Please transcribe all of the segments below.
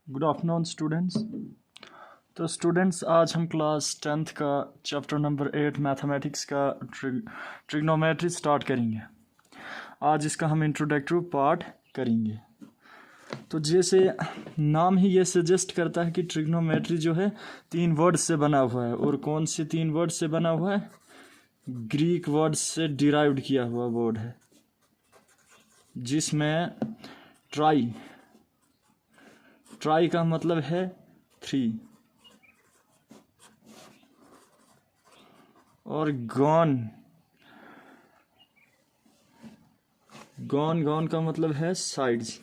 Good afternoon students. तो students आज हम क्लास 10th का चैप्टर नंबर 8 मैथमेटिक्स का ट्रिग्नोमेट्री स्टार्ट करेंगे। आज इसका हम इंट्रोडक्टरी पार्ट करेंगे। तो जैसे नाम ही ये सजेस्ट करता है कि ट्रिग्नोमेट्री जो है 3 वर्ड से बना हुआ है। और कौन से 3 वर्ड से बना हुआ है? ग्रीक वर्ड से डिराइव्ड किया हुआ वर्ड है, जिसमें ट्राई का मतलब है 3 और गॉन का मतलब है साइड्स।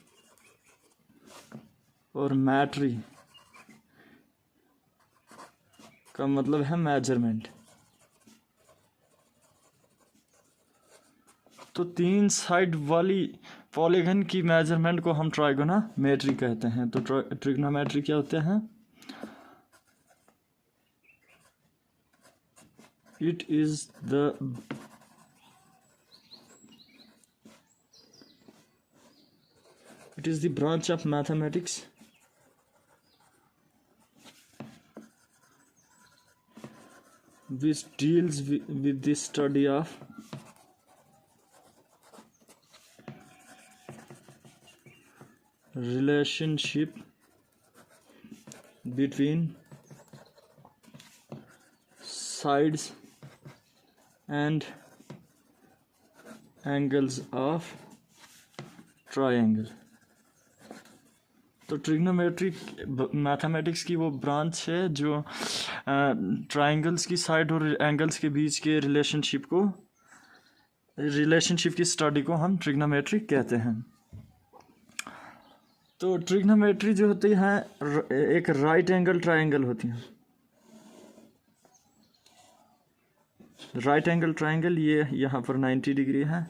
और मैट्री का मतलब है मेजरमेंट। तो 3 साइड वाली पॉलीगन की मेजरमेंट को हम ट्राइगोनोमेट्री कहते हैं। तो ट्रिग्नोमेट्री क्या होते हैं? It is the branch of mathematics which deals with the study of relationship between sides and angles of triangle। तो ट्रिग्नोमेट्री मैथमेटिक्स की वो ब्रांच है जो ट्राइंगल्स की साइड और एंगल्स के बीच के रिलेशनशिप की स्टडी को हम ट्रिग्नोमेट्री कहते हैं। तो ट्रिग्नोमेट्री जो होती है एक राइट एंगल ट्राइंगल होती है। राइट एंगल ट्राइंगल ये यहाँ पर 90 डिग्री है।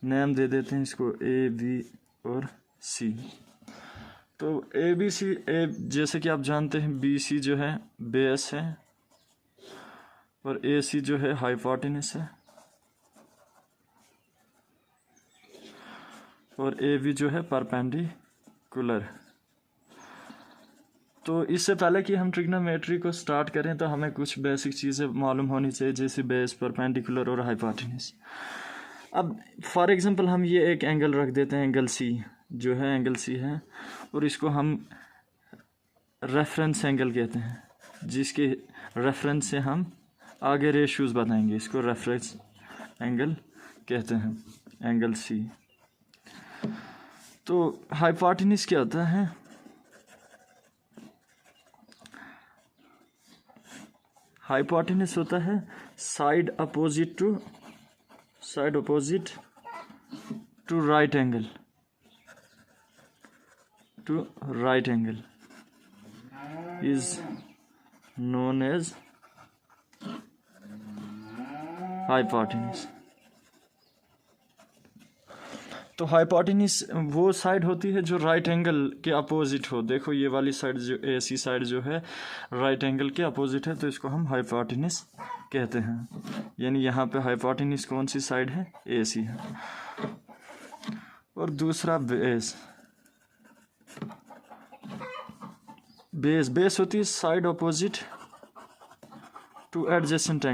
नेम दे देते हैं इसको ए बी और सी। तो ए बी सी जैसे कि आप जानते हैं बी सी जो है बेस है और ए सी जो है हाइपोटेनस है और ए बी जो है परपेंडिकुलर। तो इससे पहले कि हम ट्रिग्नोमेट्री को स्टार्ट करें तो हमें कुछ बेसिक चीज़ें मालूम होनी चाहिए, जैसे बेस, परपेंडिकुलर और हाइपोटेनस। अब फॉर एग्जांपल हम ये एक एंगल रख देते हैं, एंगल सी जो है, एंगल सी है, और इसको हम रेफरेंस एंगल कहते हैं, जिसके रेफरेंस से हम आगे रेशियोज बताएंगे। इसको रेफरेंस एंगल कहते हैं, एंगल सी। तो हाइपोटेनस क्या होता है? हाइपोटेनस होता है side opposite to right angle is known as hypotenuse। तो हाइपोटेनस वो साइड होती है जो राइट एंगल के अपोजिट हो। देखो ये वाली साइड जो ए सी साइड जो है राइट एंगल के अपोजिट है, तो इसको हम हाइपोटेनस कहते हैं। यानी यहाँ पे हाइपोटेनस कौन सी साइड है? ए सी है। और दूसरा बेस होती है side opposite two adjacent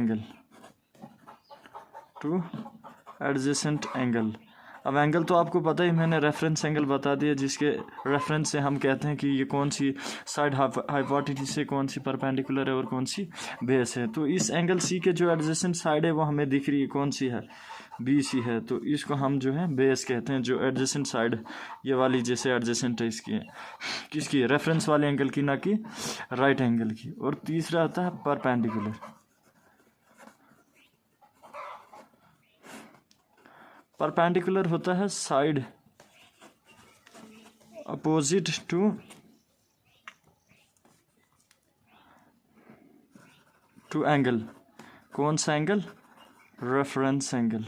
angle. अब एंगल तो आपको पता ही, मैंने रेफरेंस एंगल बता दिया, जिसके रेफरेंस से हम कहते हैं कि ये कौन सी साइड हाइपोटेनस से कौन सी परपेंडिकुलर है और कौन सी बेस है। तो इस एंगल सी के जो एडजेसेंट साइड है वो हमें दिख रही है, कौन सी है? बी सी है। तो इसको हम जो है बेस कहते हैं, जो एडजेसेंट साइड ये वाली जैसे एडजेसेंट है इसकी, किसकी? रेफरेंस वाले एंगल की, ना कि राइट एंगल की। और तीसरा आता है परपेंडिकुलर। परपेंडिकुलर होता है साइड अपोजिट टू एंगल। कौन सा angle? Reference angle.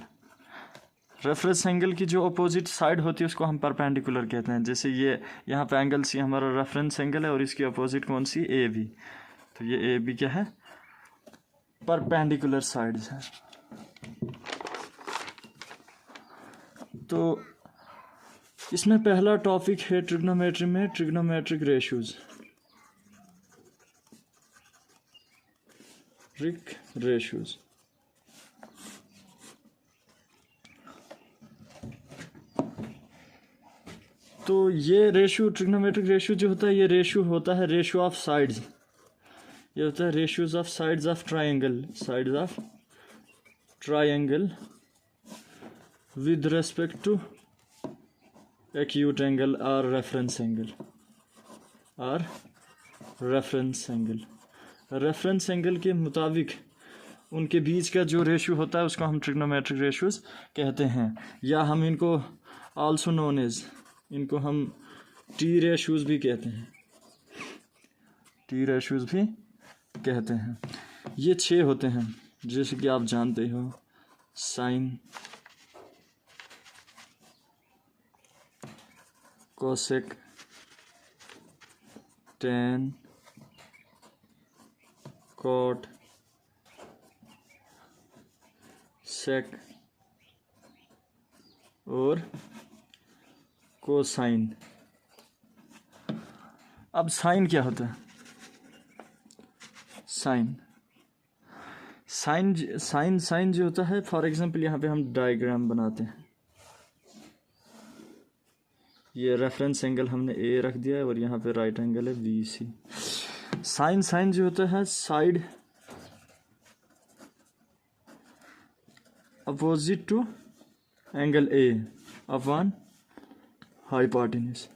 Reference angle की जो अपोजिट साइड होती है उसको हम परपेंडिकुलर कहते हैं। जैसे ये यहाँ पे एंगल सी हमारा रेफरेंस एंगल है और इसकी अपोजिट कौन सी? A B. तो ये ए बी क्या है? परपेंडिकुलर साइड्स है। तो इसमें पहला टॉपिक है ट्रिग्नोमेट्री में ट्रिग्नोमेट्रिक रेशियोज। तो ये रेशियो ट्रिग्नोमेट्रिक रेशियो जो होता है, ये रेशियो होता है रेशियो ऑफ साइड्स। ये होता है ratios of sides of triangle with respect to acute angle और रेफरेंस एंगल के मुताबिक उनके बीच का जो रेशियो होता है उसको हम ट्रिग्नोमेट्रिक रेशियोज कहते हैं, या हम इनको आल्सो नोन एज, इनको हम टी रेशियोज भी कहते हैं। ये 6 होते हैं जैसे कि आप जानते हो, साइन, कोसेक, टेन, कॉट, सेक और कोसाइन। अब साइन क्या होता है? साइन जो होता है, फॉर एग्जांपल यहाँ पे हम डायग्राम बनाते हैं। ये रेफरेंस एंगल हमने ए रख दिया है और यहाँ पे राइट एंगल है BC। साइन जो होता है, side opposite to angle A upon hypotenuse.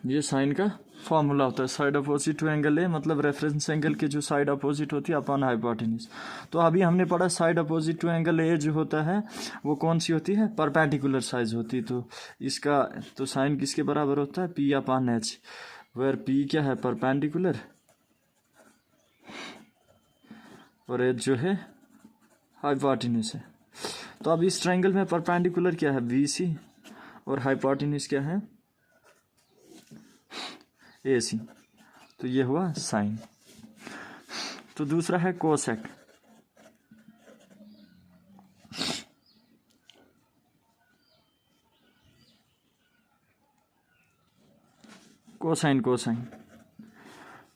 ये साइन का फॉर्मूला होता है। Side opposite to angle A मतलब रेफरेंस एंगल के जो साइड अपोजिट होती है अपॉन हाइपोटेन्यूज। तो अभी हमने पढ़ा side opposite to angle A जो होता है वो कौन सी होती है? परपेंडिकुलर साइज होती है। तो इसका तो साइन किसके बराबर होता है? P upon H, where P क्या है? परपेंडिकुलर, और H जो है हाइपोटेन्यूज है। तो अब इस ट्रायंगल में परपेंडिकुलर क्या है? BC, और हाइपोटेन्यूज क्या है? AC। तो ये हुआ साइन। तो दूसरा है कोसेक।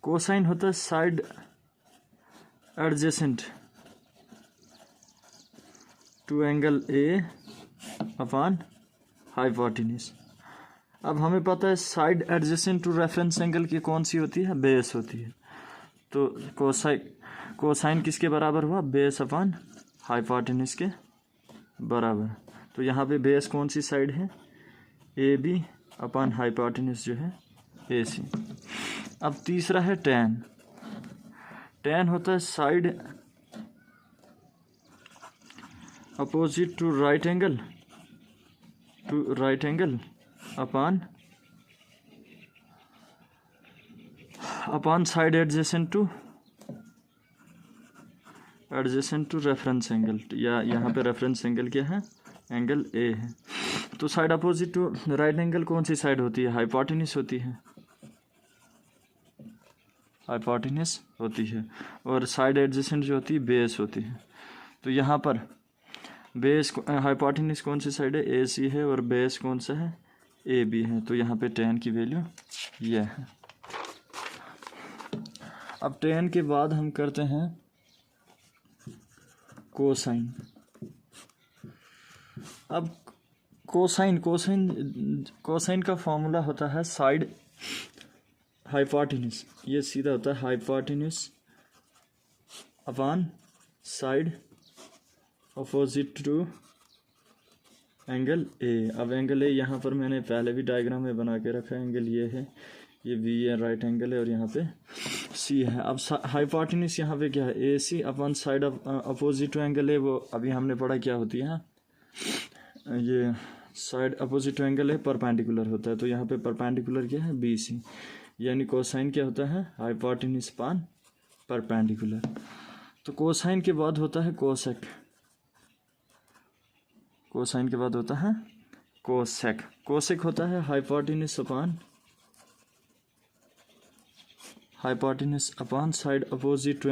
कोसाइन होता है side adjacent to angle A upon hypotenuse. अब हमें पता है side adjacent to reference angle की कौन सी होती है? बेस होती है। तो कोसाइन किसके बराबर हुआ? बेस अपॉन हाइपोटेन्यूज के बराबर। तो यहाँ पे बेस कौन सी साइड है? AB अपॉन हाइपोटेन्यूज जो है AC। अब तीसरा है टेन होता है side opposite to right angle upon side adjacent to reference angle, या यहाँ पे रेफरेंस एंगल क्या है? एंगल A है। तो side opposite to right angle कौन सी साइड होती है? हाइपोटेन्यूज होती है, और साइड एडजेसेंट जो होती है बेस होती है। तो यहाँ पर बेस हाइपोटेन्यूज कौन सी साइड है? AC है, और बेस कौन सा है? AB है। तो यहाँ पे टेन की वैल्यू यह है। अब टेन के बाद हम करते हैं कोसाइन। अब कोसाइन का फॉर्मूला होता है साइड हाइपोटेन्यूज। ये सीधा होता है hypotenuse upon side opposite to angle A। अब एंगल A यहाँ पर मैंने पहले भी डायग्राम में बना के रखा है। एंगल ये है, ये B है, राइट एंगल है, और यहाँ पे C है। अब हाइपोटेन्यूज यहाँ पे क्या है? AC upon side opposite to angle A। वो अभी हमने पढ़ा क्या होती है? ये साइड अपोजिट टू एंगल है, परपेंडिकुलर होता है। तो यहाँ पे परपेंडिकुलर क्या है? BC। यानी कोसाइन क्या होता है? Hypotenuse upon perpendicular. तो कोसाइन के बाद होता है कोसेक। कोसेक होता है hypotenuse upon side opposite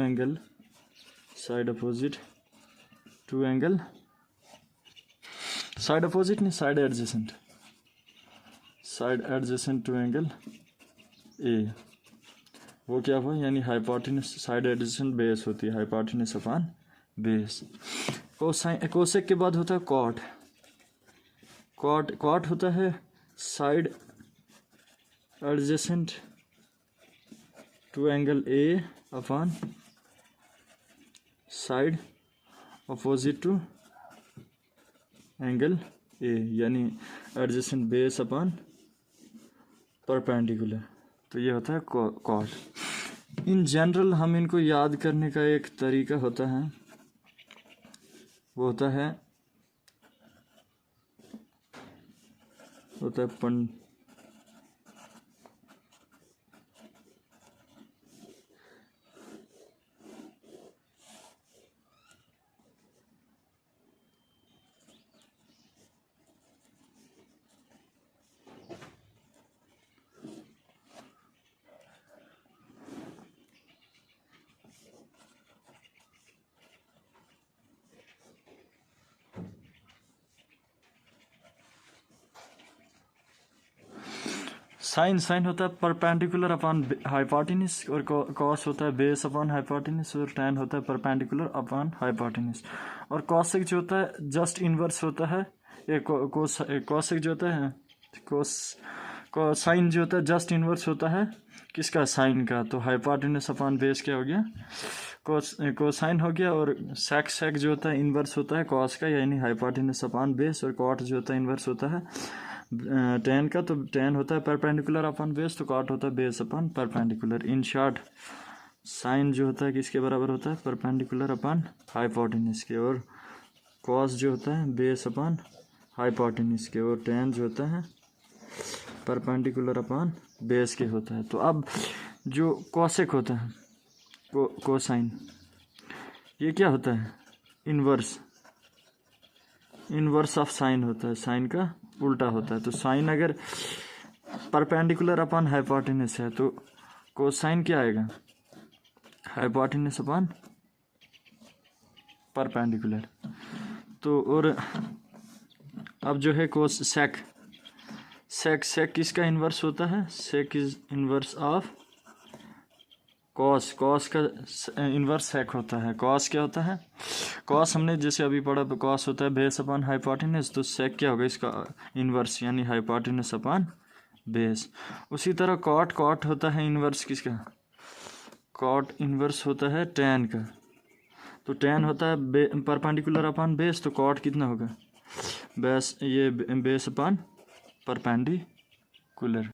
to angle side opposite नहीं, side adjacent, side adjacent to angle A, वो क्या हुआ, यानी हाइपोटेन्यूज साइड एडजेसेंट बेस होती है, hypotenuse upon base. Cosine cosec के बाद होता है कॉट, कॉट होता है side adjacent to angle A upon side opposite to angle A, यानी एडजेसेंट बेस अपॉन परपेंडिकुलर। तो ये होता है कॉट। इन जनरल हम इनको याद करने का एक तरीका होता है, वो होता है पन साइन होता है परपेंडिकुलर अपॉन हाइपोटेन्यूज, और कॉस होता है बेस अपॉन हाइपोटेन्यूज, और टैन होता है परपेंडिकुलर अपॉन हाइपोटेन्यूज। और कॉसेक जो होता है जस्ट इनवर्स होता है, कॉसेक जो होता है साइन जो होता है जस्ट इनवर्स होता है किसका, साइन का। तो हाइपोटेन्यूज अपॉन बेस क्या हो गया, कोसाइन हो गया। और सेक जो होता है इनवर्स होता है कॉस का, यानी हाइपोटेन्यूज अपॉन बेस। और कॉट जो होता है इनवर्स होता है टेन का, तो टेन होता है परपेंडिकुलर अपॉन बेस, तो कॉट होता है base upon perpendicular. In short sine जो होता है किसके बराबर होता है, परपेंडिकुलर अपॉन हाइपोटेन्यूज के। और कॉस जो होता है बेस अपॉन हाइपोटेन्यूज के। और टेन जो होता है परपेंडिकुलर अपॉन बेस के होता है। तो अब जो कॉसेक होता है कोसाइन, ये क्या होता है, इनवर्स ऑफ साइन होता है, साइन का उल्टा होता है। तो साइन अगर परपेंडिकुलर अपॉन हाइपोटेन्यूज है तो कोसाइन क्या आएगा, हाइपोटेन्यूज अपॉन परपेंडिकुलर। तो और अब जो है सेक किसका इन्वर्स होता है, सेक इज इन्वर्स ऑफ कॉस का इन्वर्स सेक होता है। कॉस क्या होता है, कॉस हमने जैसे अभी पढ़ा, कॉस होता है बेस अपॉन हाइपोटेन्यूज, तो सेक क्या होगा इसका इन्वर्स, यानी हाइपोटेन्यूज अपॉन बेस। उसी तरह कॉट होता है इन्वर्स किसका, कॉट इन्वर्स होता है टैन का। तो टैन होता है परपेंडिकुलर अपॉन बेस, तो कॉट कितना होगा, बेस अपॉन परपेंडिकुलर।